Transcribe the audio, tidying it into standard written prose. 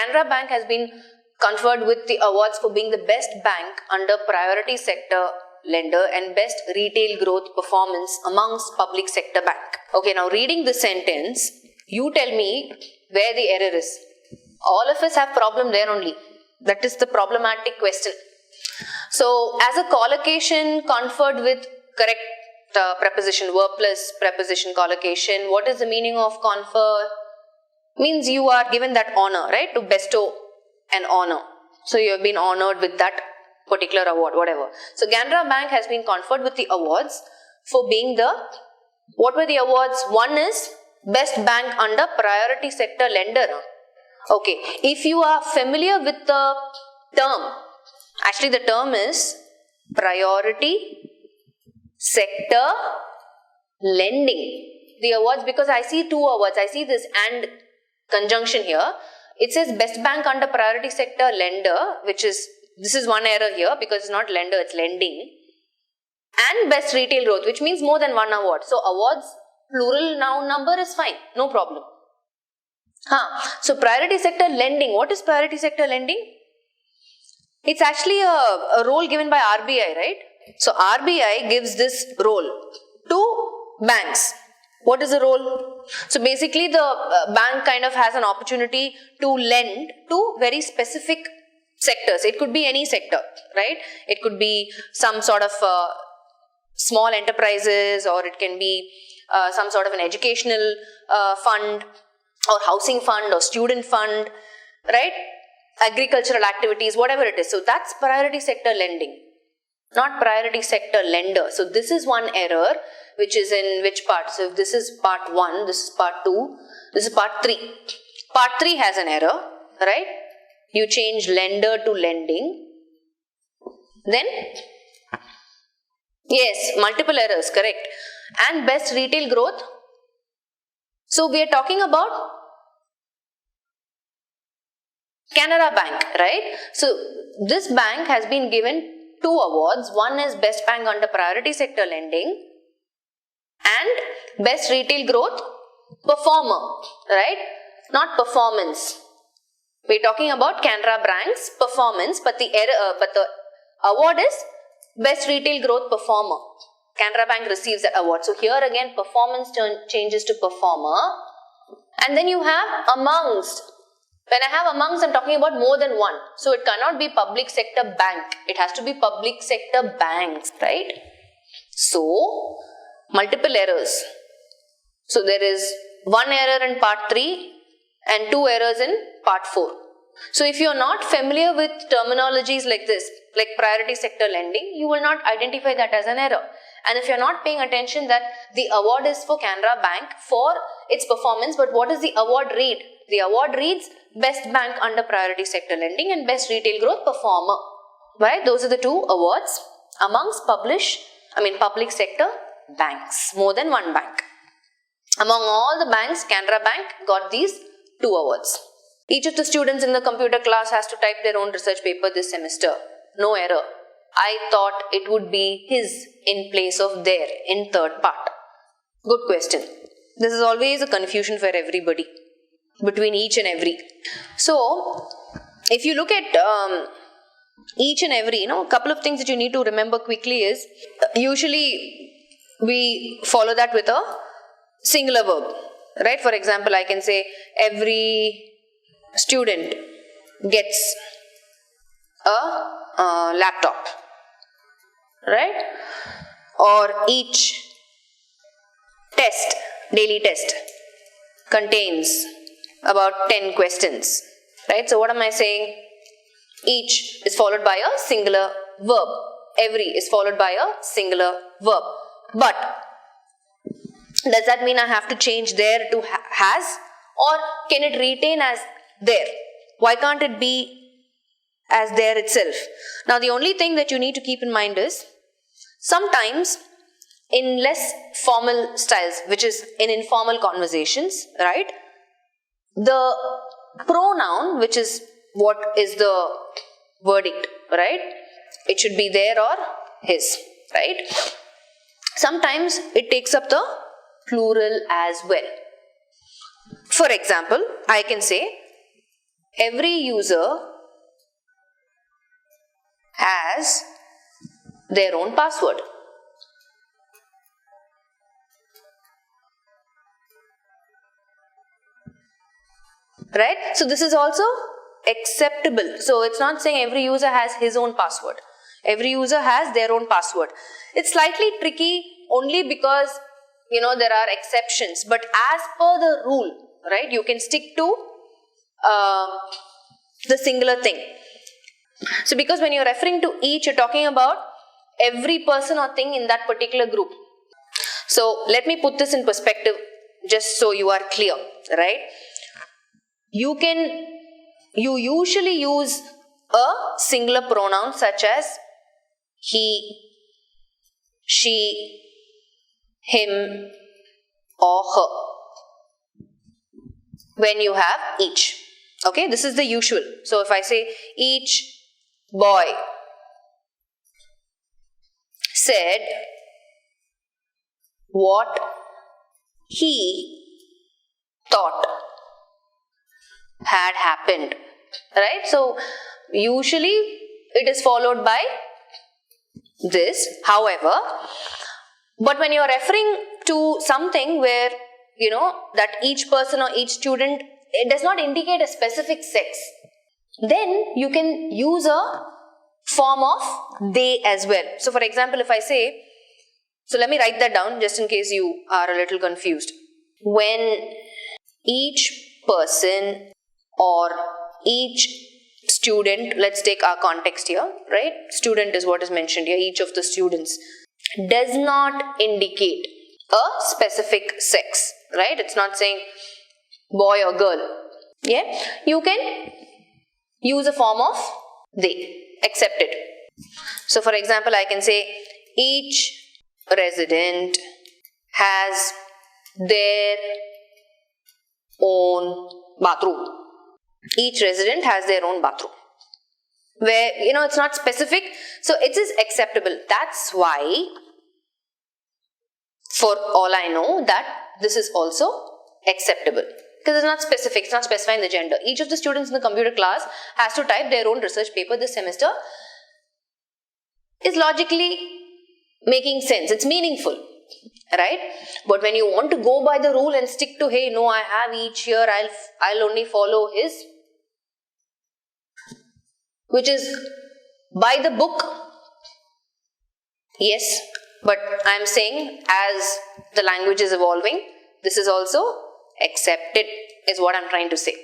Canara Bank has been conferred with the awards for being the best bank under priority sector lender and best retail growth performance amongst public sector bank. Okay, now reading the sentence, you tell me where the error is. All of us have problem there only. That is the problematic question. So, as a collocation conferred with correct preposition, verb plus preposition collocation, what is the meaning of confer? Means you are given that honor, right? To bestow an honor. So, you have been honored with that particular award, whatever. So, Canara Bank has been conferred with the awards for being the, what were the awards? One is best bank under priority sector lender. Okay, if you are familiar with the term, actually the term is priority sector lending. The awards, because I see two awards, I see this and conjunction here. It says best bank under priority sector lender, which is, this is one error here because it's not lender, it's lending. And best retail growth, which means more than one award. So awards, plural noun number is fine, no problem. So priority sector lending, what is priority sector lending? It's actually a role given by RBI, right? So RBI gives this role to banks. What is the role? So basically the bank kind of has an opportunity to lend to very specific sectors. It could be any sector, right? It could be some sort of small enterprises, or it can be some sort of an educational fund, or housing fund, or student fund, right? Agricultural activities, whatever it is. So that's priority sector lending, not priority sector lender. So this is one error, which is in which part? So if this is part 1, this is part 2, this is part 3. Part 3 has an error, right? You change lender to lending. Then, yes, multiple errors, correct. And best retail growth. So we are talking about Canara Bank, right? So this bank has been given 2 awards. One is best bank under priority sector lending and best retail growth performer, right? Not performance. We're talking about Canara Bank's performance, but the award is best retail growth performer. Canara Bank receives that award. So here again performance changes to performer, and then you have amongst. When I have amongst, I'm talking about more than one. So it cannot be public sector bank. It has to be public sector banks, right? So multiple errors. So there is one error in part 3 and 2 errors in part 4. So if you are not familiar with terminologies like this, like priority sector lending, you will not identify that as an error. And if you are not paying attention that the award is for Canara Bank for its performance, but what does the award read? The award reads best bank under priority sector lending and best retail growth performer. Right? Those are the 2 awards amongst public sector banks. More than one bank. Among all the banks, Canara Bank got these 2 awards. Each of the students in the computer class has to type their own research paper this semester. No error. I thought it would be his in place of their in third part. Good question. This is always a confusion for everybody between each and every. So, if you look at each and every, a couple of things that you need to remember quickly is, usually we follow that with a singular verb, right? For example, I can say every student gets a laptop, right? Or each test, daily test, contains about 10 questions, right? So what am I saying? Each is followed by a singular verb. Every is followed by a singular verb. But does that mean I have to change there to has? Or can it retain as there? Why can't it be as there itself? Now the only thing that you need to keep in mind is, sometimes in less formal styles, which is in informal conversations, right? The pronoun, which is what is the verdict, right? It should be there or his, right? Sometimes it takes up the plural as well. For example, I can say, every user has their own password. Right? So this is also acceptable. So it's not saying every user has his own password. Every user has their own password. It's slightly tricky only because, there are exceptions. But as per the rule, right, you can stick to the singular thing. So because when you're referring to each, you're talking about every person or thing in that particular group. So let me put this in perspective just so you are clear, right? You usually use a singular pronoun such as he, she, him or her when you have each. Okay, this is the usual. So if I say each boy said what he thought had happened, right? So usually it is followed by this. However, but when you are referring to something where that each person or each student, it does not indicate a specific sex, then you can use a form of they as well. So for example, if I say, so let me write that down just in case you are a little confused. When each person or each student, let's take our context here, right? Student is what is mentioned here, each of the students, does not indicate a specific sex, right? It's not saying boy or girl. Yeah, you can use a form of they, accepted. So for example, I can say each resident has their own bathroom. Each resident has their own bathroom. Where, it's not specific, so it is acceptable. That's why, for all I know, that this is also acceptable. Because it's not specific, it's not specifying the gender. Each of the students in the computer class has to type their own research paper this semester. Is logically making sense. It's meaningful, right? But when you want to go by the rule and stick to, hey, no, I have each here, I'll only follow his, which is by the book. Yes, but I'm saying as the language is evolving, this is also accepted, is what I'm trying to say.